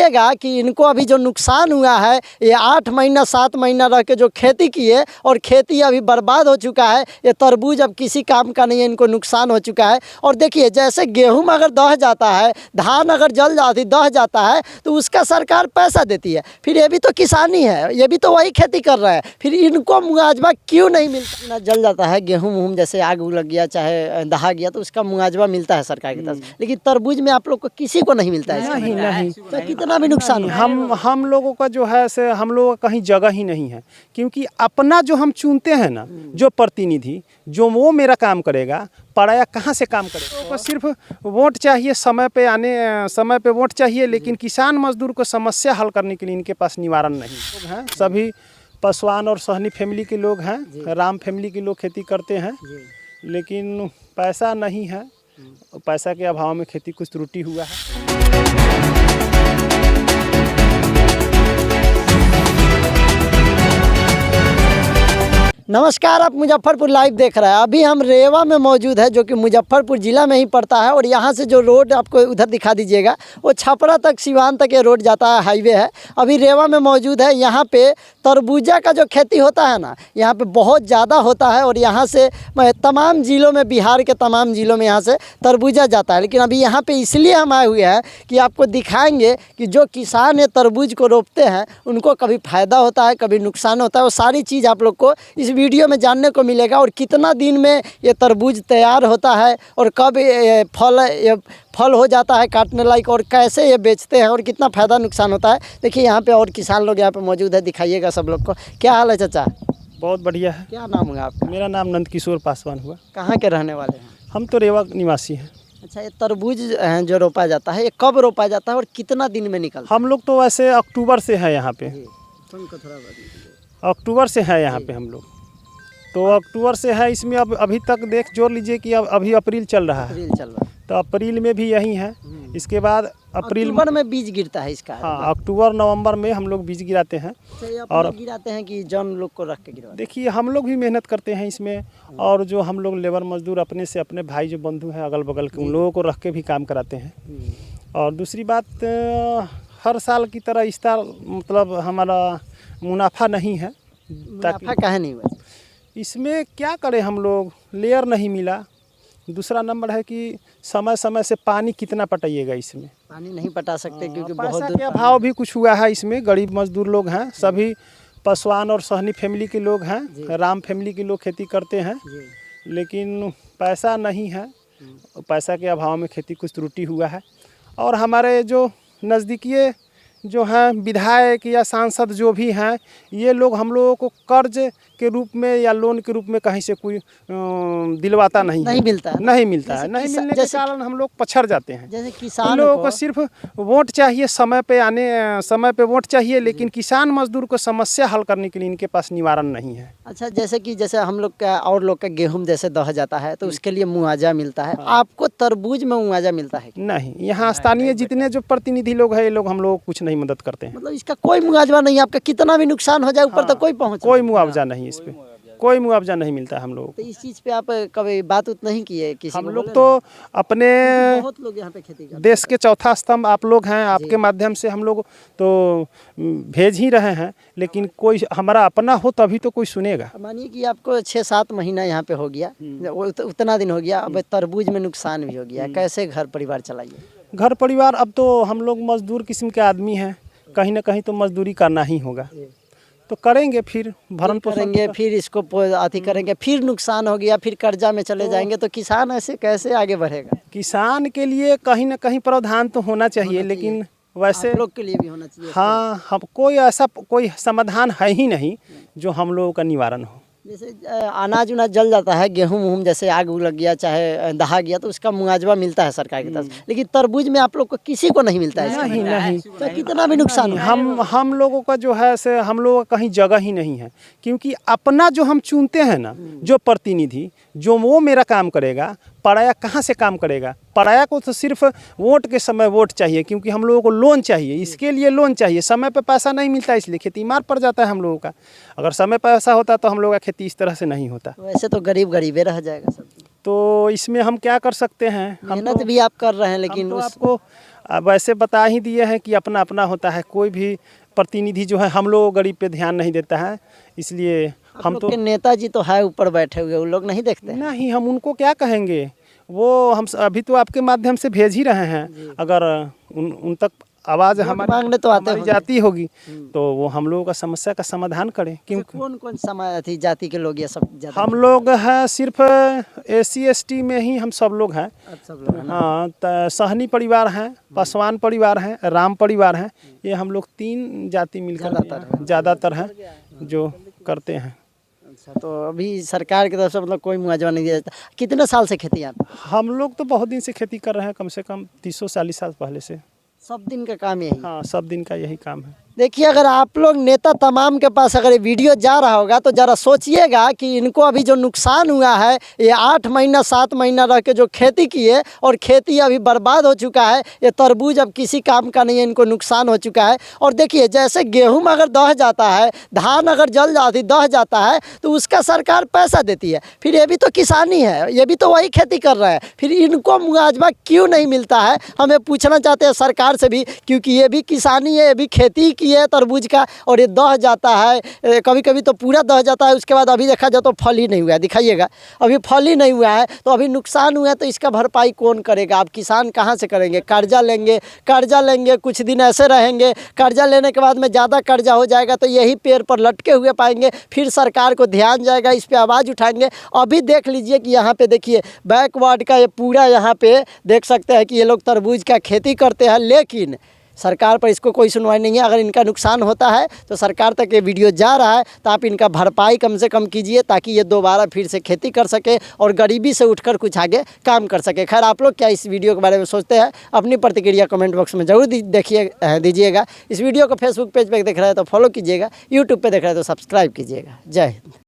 दिखेगा कि इनको अभी जो नुकसान हुआ है, ये 8 महीना 7 महीना रह के जो खेती किए और खेती अभी बर्बाद हो चुका है। ये तरबूज अब किसी काम का नहीं है, इनको नुकसान हो चुका है। और देखिए जैसे गेहूँ अगर दह जाता है, धान अगर जल जाती दह जाता है तो उसका सरकार पैसा देती है। फिर ये भी तो किसानी है, ये भी तो वही खेती कर रहे हैं, फिर इनको मुआवजा क्यों नहीं मिलता? ना जल जाता है गेहूँ वूँ, जैसे आग लग गया चाहे दहा गया तो उसका मुआवजा मिलता है सरकार की तरफ से, लेकिन तरबूज में आप लोग को किसी को नहीं मिलता है। नहीं तो कितना भी नुकसान हो। हम लोगों का जो है से हम लोगों का कहीं जगह ही नहीं है, क्योंकि अपना जो हम चुनते हैं ना, जो प्रतिनिधि जो वो मेरा काम करेगा, पराया कहाँ से काम करेगा? तो सिर्फ वोट चाहिए, समय पे वोट चाहिए, लेकिन किसान मजदूर को समस्या हल करने के लिए इनके पास निवारण नहीं है। सभी पासवान और सहनी फैमिली के लोग हैं, राम फैमिली के लोग खेती करते हैं, लेकिन पैसा नहीं है। पैसा के अभाव में खेती कुछ त्रुटि हुआ है। नमस्कार, आप मुजफ्फरपुर लाइव देख रहे हैं। अभी हम रेवा में मौजूद है, जो कि मुजफ्फरपुर ज़िला में ही पड़ता है। और यहाँ से जो रोड आपको उधर दिखा दीजिएगा, वो छपरा तक सिवान तक ये रोड जाता है, हाईवे है। अभी रेवा में मौजूद है। यहाँ पे तरबूजा का जो खेती होता है ना, यहाँ पे बहुत ज़्यादा होता है। और यहाँ से तमाम ज़िलों में, बिहार के तमाम ज़िलों में यहाँ से तरबूजा जाता है। लेकिन अभी यहाँ पर इसलिए हम आए हुए हैं कि आपको दिखाएँगे कि जो किसान ये तरबूज को रोपते हैं उनको कभी फ़ायदा होता है, कभी नुकसान होता है। वो सारी चीज़ आप लोग को इस वीडियो में जानने को मिलेगा। और कितना दिन में ये तरबूज तैयार होता है और कब ये फल हो जाता है काटने लायक, और कैसे ये बेचते हैं और कितना फ़ायदा नुकसान होता है। देखिए यहाँ पे और किसान लोग यहाँ पे मौजूद है, दिखाइएगा सब लोग को। क्या हाल है चाचा? बहुत बढ़िया है। क्या नाम है आपका? मेरा नाम नंदकिशोर पासवान हुआ। कहाँ के रहने वाले हैं? हम तो रेवा निवासी हैं। अच्छा, ये तरबूज जो रोपा जाता है, ये कब रोपा जाता है और कितना दिन में निकलता है? हम लोग तो वैसे अक्टूबर से है यहाँ पे, अक्टूबर से है यहाँ पे हम लोग। तो अक्टूबर से है, इसमें अब अभी तक देख जोड़ लीजिए कि अब अभी अप्रैल चल रहा है। अप्रैल चल रहा है, तो अप्रैल में भी यही है। इसके बाद अक्टूबर में बीज गिरता है इसका। हाँ, अक्टूबर नवंबर में हम लोग बीज गिराते हैं। और गिराते हैं कि जन लोग को रख के गिरवाते हैं? देखिए हम लोग भी मेहनत करते हैं इसमें, और जो हम लोग लेबर मजदूर अपने से अपने भाई जो बंधु हैं अगल बगल के, उन लोगों को रख के भी काम कराते हैं। और दूसरी बात, हर साल की तरह इस साल मतलब हमारा मुनाफा नहीं है। मुनाफा काहे नहीं हुआ? इसमें क्या करें, हम लोग लेयर नहीं मिला। दूसरा नंबर है कि समय समय से पानी कितना पटाइएगा, इसमें पानी नहीं पटा सकते क्योंकि बहुत पैसा दूर के अभाव भी कुछ हुआ है इसमें। गरीब मजदूर लोग हैं, सभी पासवान और सहनी फैमिली के लोग हैं, राम फैमिली के लोग खेती करते हैं, लेकिन पैसा नहीं है। पैसा के अभाव में खेती कुछ त्रुटि हुआ है। और हमारे जो नज़दीकी जो हैं विधायक या सांसद जो भी हैं, ये लोग हम लोगों को कर्ज के रूप में या लोन के रूप में कहीं से कोई दिलवाता नहीं मिलता है। नहीं मिलता है। नहीं मिलने के कारण हम लोग पछड़ जाते हैं। जैसे किसान लोगों को सिर्फ वोट चाहिए, समय पे वोट चाहिए, लेकिन किसान मजदूर को समस्या हल करने के लिए इनके पास निवारण नहीं है। अच्छा, जैसे हम लोग का और लोग का गेहूं जैसे दह जाता है तो उसके लिए मुआवजा मिलता है, आपको तरबूज में मुआवजा मिलता है? नहीं, यहाँ स्थानीय जितने जो प्रतिनिधि लोग हैं, ये लोग हम लोग कुछ नहीं मदद करते हैं। मतलब इसका कोई मुआवजा नहीं? आपका कितना भी नुकसान हो जाए ऊपर तक कोई मुआवजा नहीं, इस पे कोई मुआवजा नहीं मिलता है हम लोगों को। तो इस चीज़ पे आप कभी बात नहीं किए किसी? हम लोग तो अपने बहुत लोग यहाँ पे खेती करते हैं। देश के चौथा स्तंभ आप लोग हैं, आपके माध्यम से हम लोग तो भेज ही रहे हैं, लेकिन कोई हमारा अपना हो तभी तो कोई सुनेगा। मानिए कि आपको 6-7 महीना यहाँ पे हो गया, उतना दिन हो गया, अब तरबूज में नुकसान भी हो गया, कैसे घर परिवार चलाइए? घर परिवार, अब तो हम लोग मजदूर किस्म के आदमी हैं, कहीं ना कहीं तो मजदूरी करना ही होगा। तो करेंगे, फिर भरण पोषण करेंगे, फिर इसको अति करेंगे, फिर नुकसान हो गया, फिर कर्जा में चले जाएंगे, तो किसान ऐसे कैसे आगे बढ़ेगा? किसान के लिए कहीं ना कहीं प्रावधान तो होना चाहिए, लेकिन वैसे लोग के लिए भी होना चाहिए। हाँ, हम कोई समाधान है ही नहीं जो हम लोगों का निवारण हो। जैसे अनाज उनाज जल जाता है, गेहूँ वूँ जैसे आग लग गया चाहे दहा गया, तो उसका मुआवजा मिलता है सरकार की तरफ से, लेकिन तरबूज में आप लोग को किसी को नहीं मिलता है? नहीं। तो कितना भी नुकसान हम लोगों का जो है से हम लोगों का कहीं जगह ही नहीं है, क्योंकि अपना जो हम चुनते हैं ना, जो प्रतिनिधि जो वो मेरा काम करेगा, पराया कहाँ से काम करेगा? पराया को तो सिर्फ वोट के समय वोट चाहिए, क्योंकि हम लोगों को लोन चाहिए, इसके लिए लोन चाहिए। समय पे पैसा नहीं मिलता, इसलिए खेती मार पड़ जाता है हम लोगों का। अगर समय पैसा होता तो हम लोगों का खेती इस तरह से नहीं होता। वैसे तो गरीबे रह जाएगा सब। तो इसमें हम क्या कर सकते हैं? मेहनत भी आप कर रहे हैं, लेकिन तो आपको अब ऐसे बता ही दिए हैं कि अपना अपना होता है, कोई भी प्रतिनिधि जो है हम लोग गरीब पे ध्यान नहीं देता है, इसलिए हम तो नेताजी तो है ऊपर बैठे हुए, उन लोग नहीं देखते? नहीं, हम उनको क्या कहेंगे, वो हम अभी तो आपके माध्यम से भेज ही रहे हैं, अगर उन तक आवाज़ हमारी मांगने तो आते हमारी होंगे। जाती होगी तो वो हम लोगों का समस्या का समाधान करें। क्योंकि कौन कौन समाज थी जाति के लोग ये सब ज्यादा? हम लोग हैं सिर्फ SC ST में ही हम सब लोग हैं। अच्छा, सब लोग हैं ना? हाँ, सहनी परिवार हैं, पासवान परिवार हैं, राम परिवार हैं, ये हम लोग 3 जाति मिलकर ज़्यादातर हैं जो करते हैं। अच्छा, तो अभी सरकार की तरफ से मतलब कोई मुआवजा नहीं दिया जाता? कितने साल से खेती आप? हम लोग तो बहुत दिन से खेती कर रहे हैं, कम से कम 30-40 साल पहले से। सब दिन का काम यही? हाँ, सब दिन का यही काम है। देखिए, अगर आप लोग नेता तमाम के पास अगर ये वीडियो जा रहा होगा तो ज़रा सोचिएगा कि इनको अभी जो नुकसान हुआ है, ये 8 महीना 7 महीना रह के जो खेती किए और खेती अभी बर्बाद हो चुका है, ये तरबूज अब किसी काम का नहीं है, इनको नुकसान हो चुका है। और देखिए, जैसे गेहूं अगर दह जाता है, धान अगर जल जाती दह जाता है तो उसका सरकार पैसा देती है, फिर ये भी तो किसानी है, ये भी तो वही खेती कर रहे हैं, फिर इनको मुआवजा क्यों नहीं मिलता है? हमें पूछना चाहते हैं सरकार से भी, क्योंकि ये भी किसानी है, ये भी खेती की है तरबूज का, और ये दह जाता है, कभी कभी तो पूरा दह जाता है, उसके बाद अभी देखा जाए तो फल ही नहीं हुआ है। दिखाइएगा, अभी फल ही नहीं हुआ है, तो अभी नुकसान हुआ है, तो इसका भरपाई कौन करेगा? आप किसान कहाँ से करेंगे? कर्जा लेंगे, कुछ दिन ऐसे रहेंगे, कर्जा लेने के बाद में ज़्यादा कर्जा हो जाएगा तो यही पेड़ पर लटके हुए पाएंगे, फिर सरकार को ध्यान जाएगा, इस पर आवाज़ उठाएंगे। अभी देख लीजिए कि यहाँ पे देखिए बैकवर्ड का ये पूरा यहाँ पे देख सकते हैं कि ये लोग तरबूज का खेती करते हैं, लेकिन सरकार पर इसको कोई सुनवाई नहीं है। अगर इनका नुकसान होता है तो सरकार तक ये वीडियो जा रहा है तो आप इनका भरपाई कम से कम कीजिए, ताकि ये दोबारा फिर से खेती कर सके और गरीबी से उठकर कुछ आगे काम कर सके। खैर, आप लोग क्या इस वीडियो के बारे में सोचते हैं? अपनी प्रतिक्रिया कमेंट बॉक्स में जरूर दीजिएगा। इस वीडियो को फेसबुक पेज पर देख रहे हैं तो फॉलो कीजिएगा, यूट्यूब पर देख रहे हैं तो सब्सक्राइब कीजिएगा। जय हिंद।